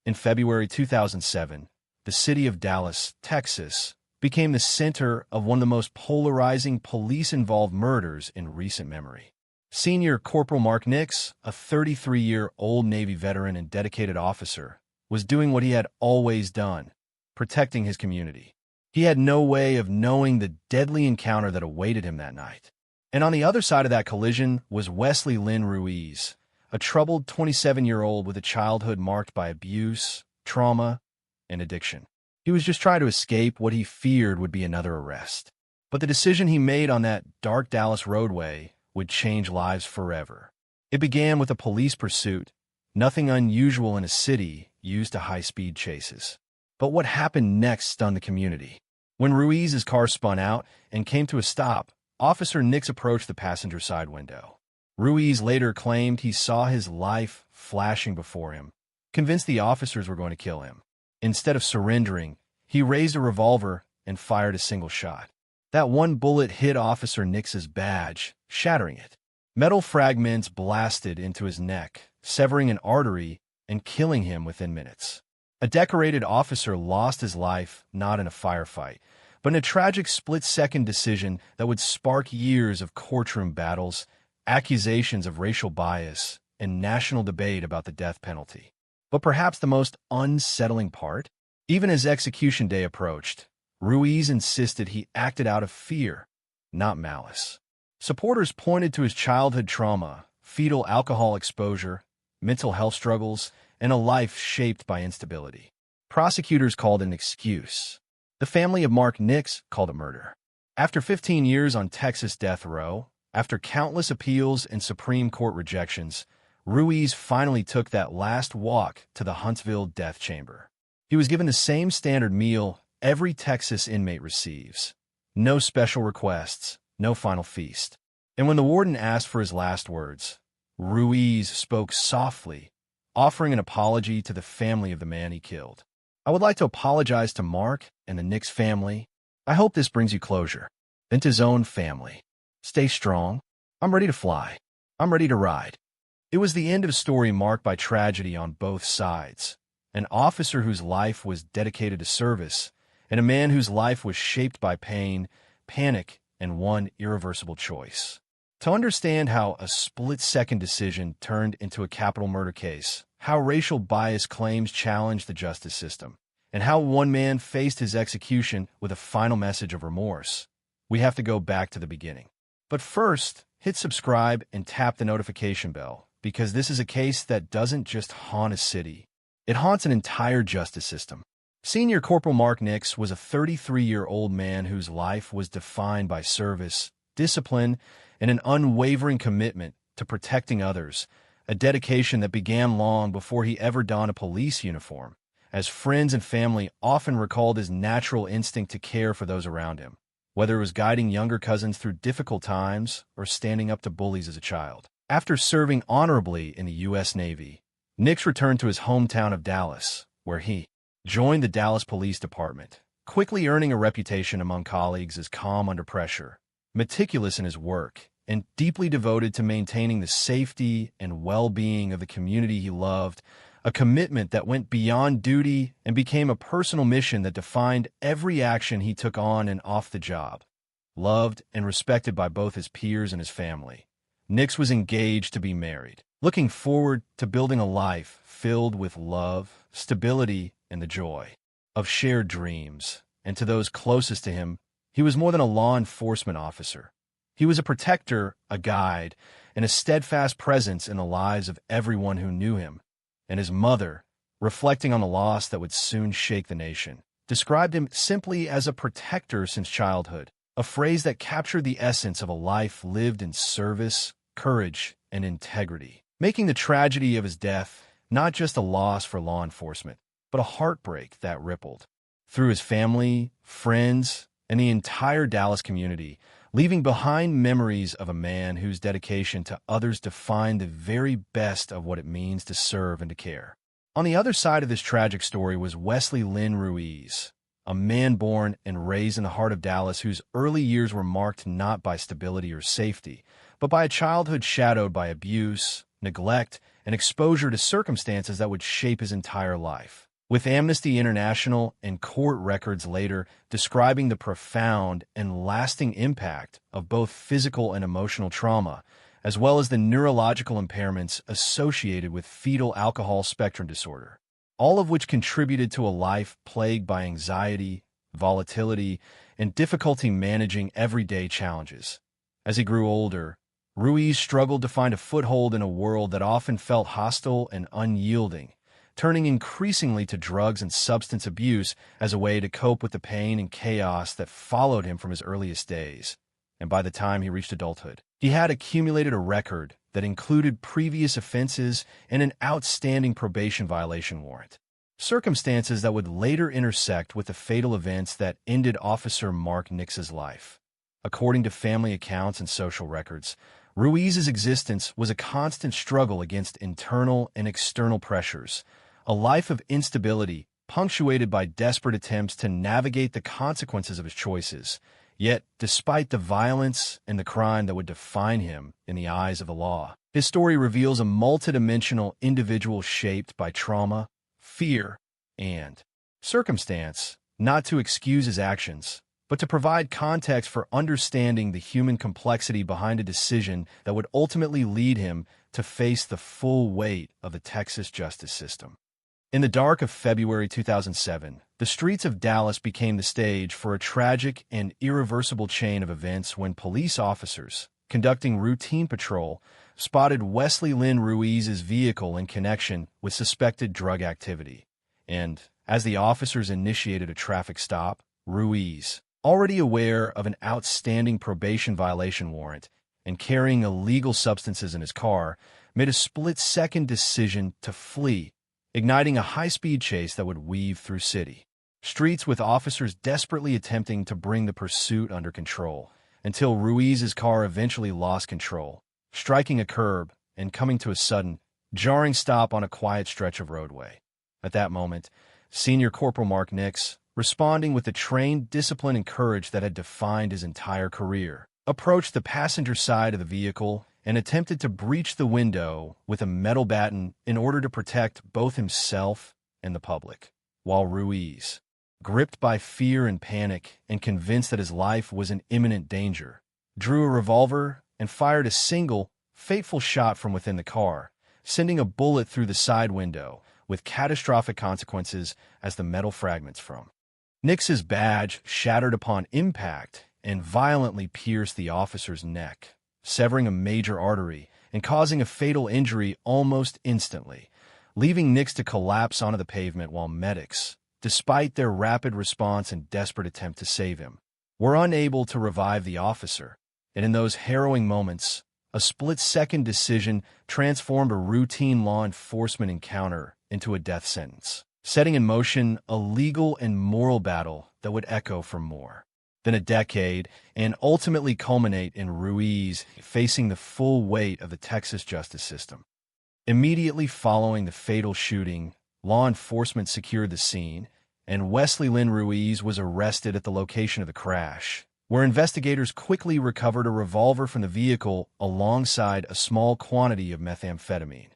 In February 2007, the city of Dallas, Texas, became the center of one of the most polarizing police-involved murders in recent memory. Senior Corporal Mark Nix, a 33-year-old Navy veteran and dedicated officer, was doing what he had always done, protecting his community. He had no way of knowing the deadly encounter that awaited him that night. And on the other side of that collision was Wesley Lynn Ruiz, a troubled 27-year-old with a childhood marked by abuse, trauma, and addiction. He was just trying to escape what he feared would be another arrest. But the decision he made on that dark Dallas roadway would change lives forever. It began with a police pursuit, nothing unusual in a city used to high-speed chases. But what happened next stunned the community. When Ruiz's car spun out and came to a stop, Officer Nix approached the passenger side window. Ruiz later claimed he saw his life flashing before him, convinced the officers were going to kill him. Instead of surrendering, he raised a revolver and fired a single shot. That one bullet hit Officer Nix's badge, shattering it. Metal fragments blasted into his neck, severing an artery and killing him within minutes. A decorated officer lost his life not in a firefight, but in a tragic split-second decision that would spark years of courtroom battles, accusations of racial bias, and national debate about the death penalty. But perhaps the most unsettling part? Even as execution day approached, Ruiz insisted he acted out of fear, not malice. Supporters pointed to his childhood trauma, fetal alcohol exposure, mental health struggles, and a life shaped by instability. Prosecutors called it an excuse. The family of Mark Nix called it murder. After 15 years on Texas death row, after countless appeals and Supreme Court rejections, Ruiz finally took that last walk to the Huntsville death chamber. He was given the same standard meal every Texas inmate receives. No special requests, no final feast. And when the warden asked for his last words, Ruiz spoke softly, offering an apology to the family of the man he killed. I would like to apologize to Mark and the Nix family. I hope this brings you closure. Then to his own family. Stay strong. I'm ready to fly. I'm ready to ride. It was the end of a story marked by tragedy on both sides. An officer whose life was dedicated to service, and a man whose life was shaped by pain, panic, and one irreversible choice. To understand how a split-second decision turned into a capital murder case, how racial bias claims challenged the justice system, and how one man faced his execution with a final message of remorse, we have to go back to the beginning. But first, hit subscribe and tap the notification bell, because this is a case that doesn't just haunt a city. It haunts an entire justice system. Senior Corporal Mark Nix was a 33-year-old man whose life was defined by service, discipline, and an unwavering commitment to protecting others, a dedication that began long before he ever donned a police uniform, as friends and family often recalled his natural instinct to care for those around him, whether it was guiding younger cousins through difficult times or standing up to bullies as a child. After serving honorably in the U.S. Navy, Nix returned to his hometown of Dallas, where he joined the Dallas Police Department, quickly earning a reputation among colleagues as calm under pressure, meticulous in his work, and deeply devoted to maintaining the safety and well-being of the community he loved, a commitment that went beyond duty and became a personal mission that defined every action he took on and off the job. Loved and respected by both his peers and his family, Nix was engaged to be married, looking forward to building a life filled with love, stability, and the joy of shared dreams. And to those closest to him, he was more than a law enforcement officer. He was a protector, a guide, and a steadfast presence in the lives of everyone who knew him. And his mother, reflecting on the loss that would soon shake the nation, described him simply as a protector since childhood, a phrase that captured the essence of a life lived in service, courage, and integrity, making the tragedy of his death not just a loss for law enforcement, but a heartbreak that rippled through his family, friends, and the entire Dallas community, leaving behind memories of a man whose dedication to others defined the very best of what it means to serve and to care. On the other side of this tragic story was Wesley Lynn Ruiz, a man born and raised in the heart of Dallas whose early years were marked not by stability or safety, but by a childhood shadowed by abuse, neglect, and exposure to circumstances that would shape his entire life. With Amnesty International and court records later describing the profound and lasting impact of both physical and emotional trauma, as well as the neurological impairments associated with fetal alcohol spectrum disorder, all of which contributed to a life plagued by anxiety, volatility, and difficulty managing everyday challenges. As he grew older, Ruiz struggled to find a foothold in a world that often felt hostile and unyielding, turning increasingly to drugs and substance abuse as a way to cope with the pain and chaos that followed him from his earliest days. And by the time he reached adulthood, he had accumulated a record that included previous offenses and an outstanding probation violation warrant, circumstances that would later intersect with the fatal events that ended Officer Mark Nix's life. According to family accounts and social records, Ruiz's existence was a constant struggle against internal and external pressures, a life of instability punctuated by desperate attempts to navigate the consequences of his choices. Yet, despite the violence and the crime that would define him in the eyes of the law, his story reveals a multidimensional individual shaped by trauma, fear, and circumstance, not to excuse his actions, but to provide context for understanding the human complexity behind a decision that would ultimately lead him to face the full weight of the Texas justice system. In the dark of February 2007, the streets of Dallas became the stage for a tragic and irreversible chain of events when police officers, conducting routine patrol, spotted Wesley Lynn Ruiz's vehicle in connection with suspected drug activity. And, as the officers initiated a traffic stop, Ruiz, already aware of an outstanding probation violation warrant and carrying illegal substances in his car, made a split-second decision to flee, igniting a high-speed chase that would weave through city streets with officers desperately attempting to bring the pursuit under control, until Ruiz's car eventually lost control, striking a curb and coming to a sudden, jarring stop on a quiet stretch of roadway. At that moment, Senior Corporal Mark Nix, responding with the trained discipline and courage that had defined his entire career, approached the passenger side of the vehicle and attempted to breach the window with a metal batten in order to protect both himself and the public, while Ruiz, gripped by fear and panic and convinced that his life was in imminent danger, drew a revolver and fired a single, fateful shot from within the car, sending a bullet through the side window with catastrophic consequences as the metal fragments from Nix's badge shattered upon impact and violently pierced the officer's neck, severing a major artery and causing a fatal injury almost instantly, leaving Nix to collapse onto the pavement while medics, despite their rapid response and desperate attempt to save him, were unable to revive the officer. And in those harrowing moments, a split-second decision transformed a routine law enforcement encounter into a death sentence, setting in motion a legal and moral battle that would echo for more than a decade and ultimately culminate in Ruiz facing the full weight of the Texas justice system. Immediately following the fatal shooting, law enforcement secured the scene, and Wesley Lynn Ruiz was arrested at the location of the crash, where investigators quickly recovered a revolver from the vehicle alongside a small quantity of methamphetamine,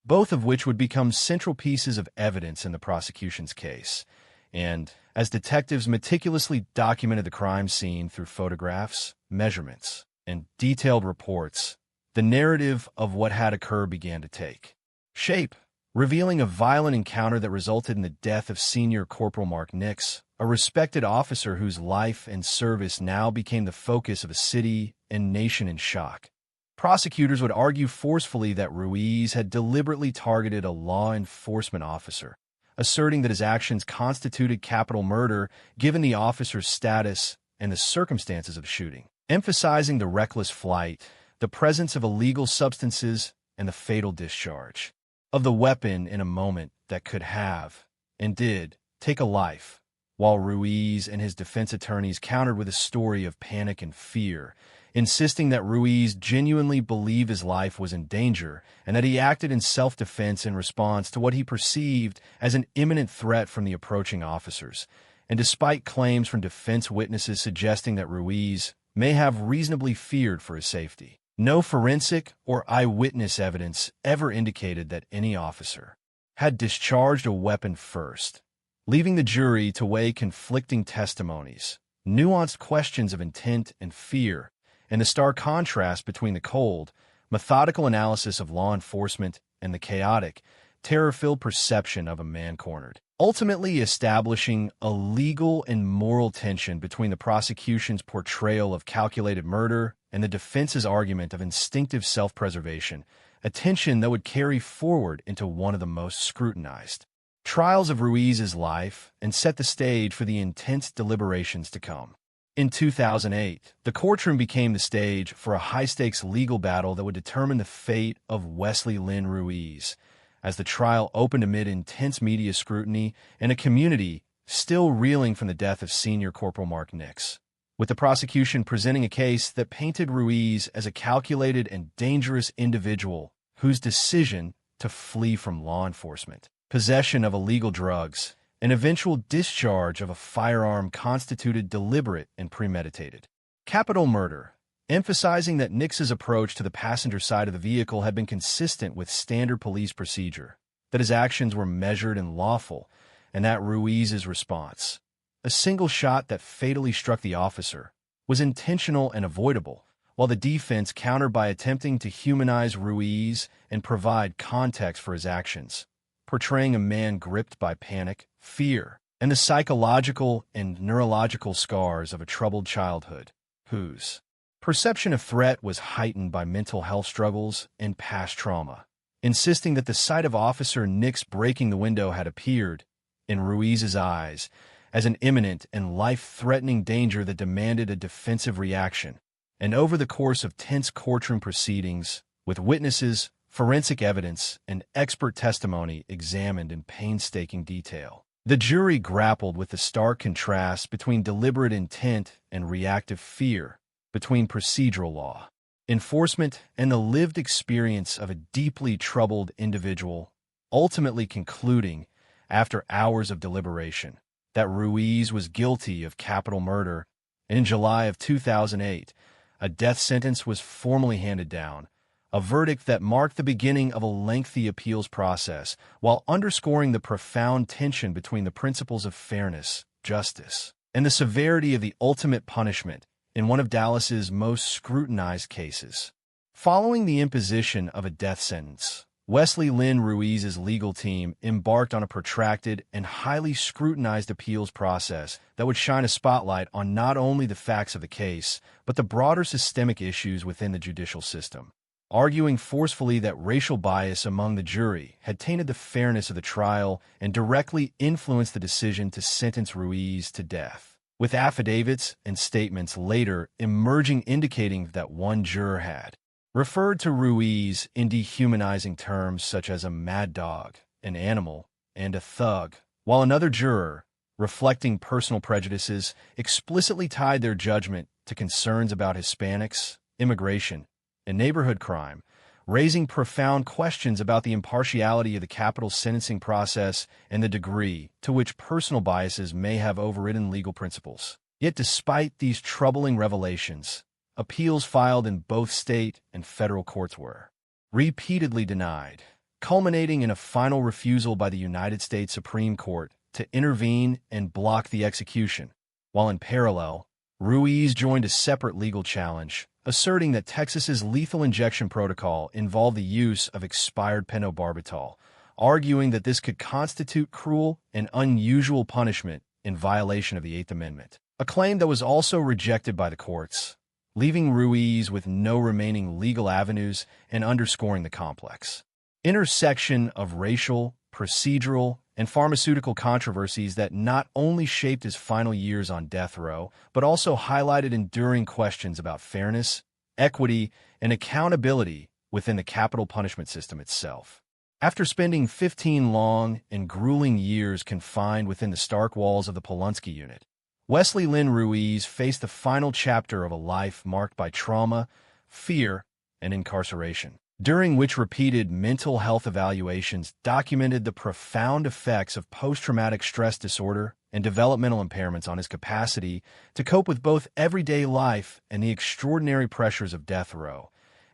both of which would become central pieces of evidence in the prosecution's case. And, as detectives meticulously documented the crime scene through photographs, measurements, and detailed reports, the narrative of what had occurred began to take shape, revealing a violent encounter that resulted in the death of Senior Corporal Mark Nix, a respected officer whose life and service now became the focus of a city and nation in shock. Prosecutors would argue forcefully that Ruiz had deliberately targeted a law enforcement officer, asserting that his actions constituted capital murder given the officer's status and the circumstances of the shooting, emphasizing the reckless flight, the presence of illegal substances, and the fatal discharge of the weapon in a moment that could have, and did, take a life, while Ruiz and his defense attorneys countered with a story of panic and fear, insisting that Ruiz genuinely believed his life was in danger and that he acted in self-defense in response to what he perceived as an imminent threat from the approaching officers. And despite claims from defense witnesses suggesting that Ruiz may have reasonably feared for his safety, No forensic or eyewitness evidence ever indicated that any officer had discharged a weapon first, leaving the jury to weigh conflicting testimonies, nuanced questions of intent and fear, and the stark contrast between the cold, methodical analysis of law enforcement and the chaotic, terror-filled perception of a man cornered, ultimately establishing a legal and moral tension between the prosecution's portrayal of calculated murder and the defense's argument of instinctive self-preservation, a tension that would carry forward into one of the most scrutinized trials of Ruiz's life and set the stage for the intense deliberations to come. In 2008, the courtroom became the stage for a high-stakes legal battle that would determine the fate of Wesley Lynn Ruiz, as the trial opened amid intense media scrutiny and a community still reeling from the death of Senior Corporal Mark Nix, with the prosecution presenting a case that painted Ruiz as a calculated and dangerous individual whose decision to flee from law enforcement, possession of illegal drugs, and eventual discharge of a firearm constituted deliberate and premeditated capital murder, emphasizing that Nix's approach to the passenger side of the vehicle had been consistent with standard police procedure, that his actions were measured and lawful, and that Ruiz's response, a single shot that fatally struck the officer, was intentional and avoidable, while the defense countered by attempting to humanize Ruiz and provide context for his actions, portraying a man gripped by panic, fear, and the psychological and neurological scars of a troubled childhood, whose perception of threat was heightened by mental health struggles and past trauma, insisting that the sight of Officer Nix breaking the window had appeared, in Ruiz's eyes, as an imminent and life-threatening danger that demanded a defensive reaction. And over the course of tense courtroom proceedings, with witnesses, forensic evidence, and expert testimony examined in painstaking detail, the jury grappled with the stark contrast between deliberate intent and reactive fear, between procedural law enforcement and the lived experience of a deeply troubled individual, ultimately concluding, after hours of deliberation, that Ruiz was guilty of capital murder. And in July of 2008, a death sentence was formally handed down, a verdict that marked the beginning of a lengthy appeals process, while underscoring the profound tension between the principles of fairness, justice, and the severity of the ultimate punishment in one of Dallas's most scrutinized cases. Following the imposition of a death sentence, Wesley Lynn Ruiz's legal team embarked on a protracted and highly scrutinized appeals process that would shine a spotlight on not only the facts of the case, but the broader systemic issues within the judicial system, arguing forcefully that racial bias among the jury had tainted the fairness of the trial and directly influenced the decision to sentence Ruiz to death, with affidavits and statements later emerging indicating that one juror had referred to Ruiz in dehumanizing terms such as a mad dog, an animal, and a thug, while another juror, reflecting personal prejudices, explicitly tied their judgment to concerns about Hispanics, immigration, and neighborhood crime, raising profound questions about the impartiality of the capital sentencing process and the degree to which personal biases may have overridden legal principles. Yet despite these troubling revelations, appeals filed in both state and federal courts were repeatedly denied, culminating in a final refusal by the United States Supreme Court to intervene and block the execution, while in parallel, Ruiz joined a separate legal challenge, asserting that Texas's lethal injection protocol involved the use of expired pentobarbital, arguing that this could constitute cruel and unusual punishment in violation of the Eighth Amendment, a claim that was also rejected by the courts, leaving Ruiz with no remaining legal avenues and underscoring the complex intersection of racial, procedural, and pharmaceutical controversies that not only shaped his final years on death row, but also highlighted enduring questions about fairness, equity, and accountability within the capital punishment system itself. After spending 15 long and grueling years confined within the stark walls of the Polunsky unit, Wesley Lynn Ruiz faced the final chapter of a life marked by trauma, fear, and incarceration, during which repeated mental health evaluations documented the profound effects of post-traumatic stress disorder and developmental impairments on his capacity to cope with both everyday life and the extraordinary pressures of death row,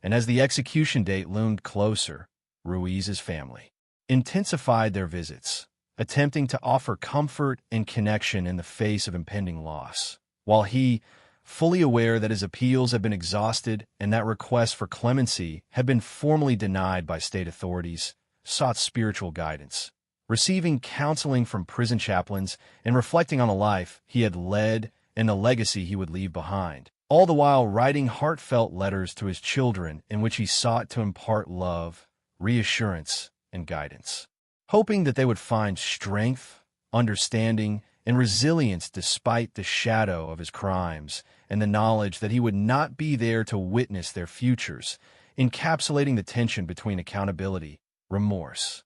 and as the execution date loomed closer, Ruiz's family intensified their visits, attempting to offer comfort and connection in the face of impending loss. While he, fully aware that his appeals had been exhausted and that requests for clemency had been formally denied by state authorities, sought spiritual guidance, receiving counseling from prison chaplains and reflecting on the life he had led and the legacy he would leave behind, all the while writing heartfelt letters to his children in which he sought to impart love, reassurance, and guidance, hoping that they would find strength, understanding, and resilience despite the shadow of his crimes and the knowledge that he would not be there to witness their futures, encapsulating the tension between accountability, remorse,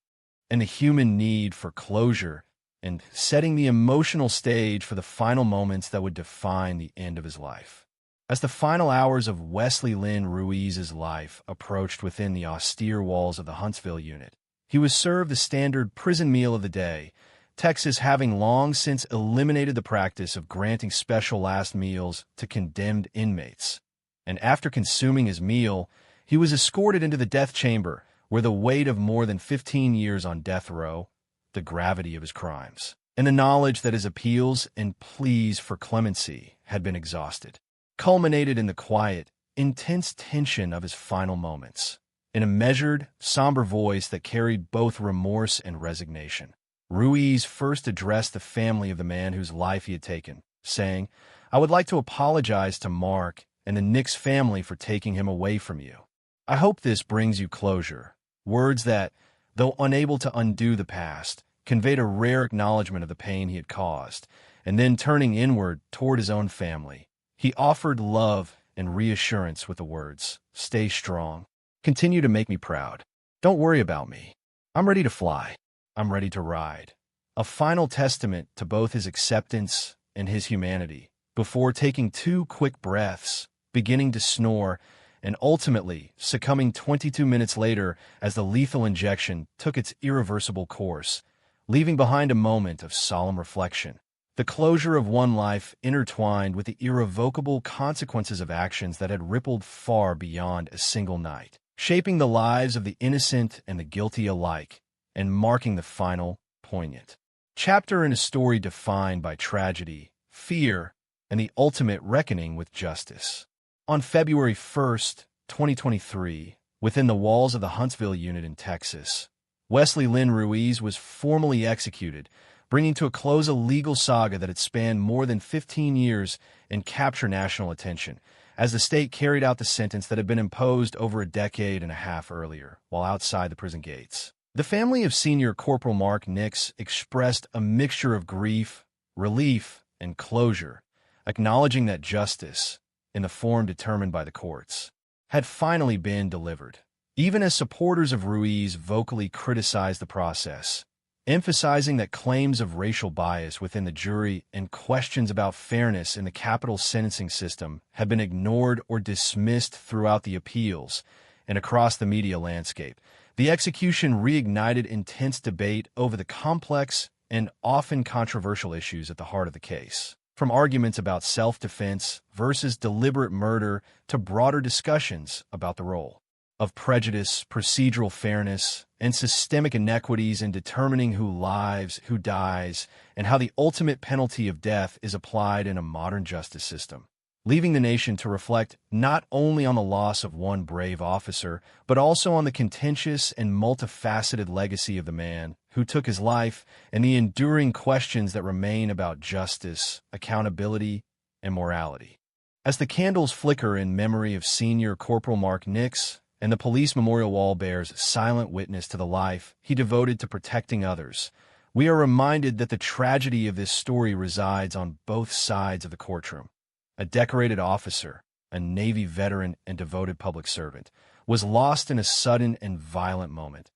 and the human need for closure, and setting the emotional stage for the final moments that would define the end of his life. As the final hours of Wesley Lynn Ruiz's life approached within the austere walls of the Huntsville unit, he was served the standard prison meal of the day, Texas having long since eliminated the practice of granting special last meals to condemned inmates. And after consuming his meal, he was escorted into the death chamber, where the weight of more than 15 years on death row, the gravity of his crimes, and the knowledge that his appeals and pleas for clemency had been exhausted, culminated in the quiet, intense tension of his final moments. In a measured, somber voice that carried both remorse and resignation, Ruiz first addressed the family of the man whose life he had taken, saying, "I would like to apologize to Mark and the Nix family for taking him away from you. I hope this brings you closure." Words that, though unable to undo the past, conveyed a rare acknowledgement of the pain he had caused, and then turning inward toward his own family, he offered love and reassurance with the words, "Stay strong. Continue to make me proud. Don't worry about me. I'm ready to fly. I'm ready to ride." A final testament to both his acceptance and his humanity, before taking 2 quick breaths, beginning to snore, and ultimately succumbing 22 minutes later as the lethal injection took its irreversible course, leaving behind a moment of solemn reflection. The closure of one life intertwined with the irrevocable consequences of actions that had rippled far beyond a single night, shaping the lives of the innocent and the guilty alike, and marking the final, poignant chapter in a story defined by tragedy, fear, and the ultimate reckoning with justice. On February 1st, 2023, within the walls of the Huntsville unit in Texas, Wesley Lynn Ruiz was formally executed, bringing to a close a legal saga that had spanned more than 15 years and captured national attention, as the state carried out the sentence that had been imposed over a decade and a half earlier, while outside the prison gates. The family of Senior Corporal Mark Nix expressed a mixture of grief, relief, and closure, acknowledging that justice, in the form determined by the courts, had finally been delivered. Even as supporters of Ruiz vocally criticized the process, emphasizing that claims of racial bias within the jury and questions about fairness in the capital sentencing system had been ignored or dismissed throughout the appeals and across the media landscape, the execution reignited intense debate over the complex and often controversial issues at the heart of the case. From arguments about self-defense versus deliberate murder to broader discussions about the role of prejudice, procedural fairness, and systemic inequities in determining who lives, who dies, and how the ultimate penalty of death is applied in a modern justice system, leaving the nation to reflect not only on the loss of one brave officer, but also on the contentious and multifaceted legacy of the man who took his life and the enduring questions that remain about justice, accountability, and morality. As the candles flicker in memory of Senior Corporal Mark Nix, and the police memorial wall bears silent witness to the life he devoted to protecting others, we are reminded that the tragedy of this story resides on both sides of the courtroom. A decorated officer, a Navy veteran and devoted public servant, was lost in a sudden and violent moment,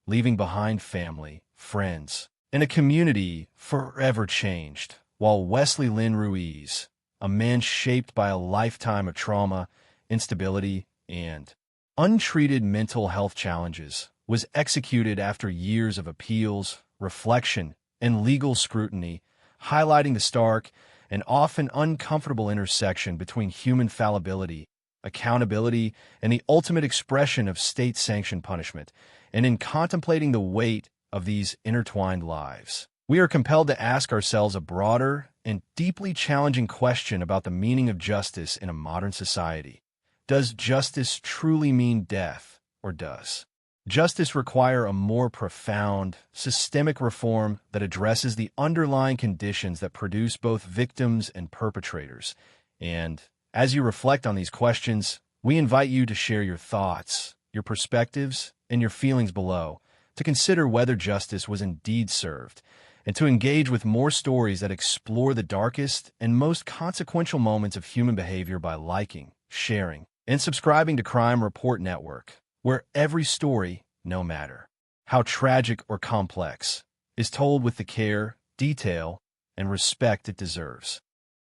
leaving behind family, friends, and a community forever changed, while Wesley Lynn Ruiz, a man shaped by a lifetime of trauma, instability, and untreated mental health challenges, was executed after years of appeals, reflection, and legal scrutiny, highlighting the stark and often uncomfortable intersection between human fallibility accountability, and the ultimate expression of state-sanctioned punishment. And in contemplating the weight of these intertwined lives, we are compelled to ask ourselves a broader and deeply challenging question about the meaning of justice in a modern society. Does justice truly mean death, or does justice require a more profound, systemic reform that addresses the underlying conditions that produce both victims and perpetrators? And as you reflect on these questions, we invite you to share your thoughts, your perspectives, and your feelings below, to consider whether justice was indeed served, and to engage with more stories that explore the darkest and most consequential moments of human behavior by liking, sharing, and subscribing to Crime Report Network, where every story, no matter how tragic or complex, is told with the care, detail, and respect it deserves.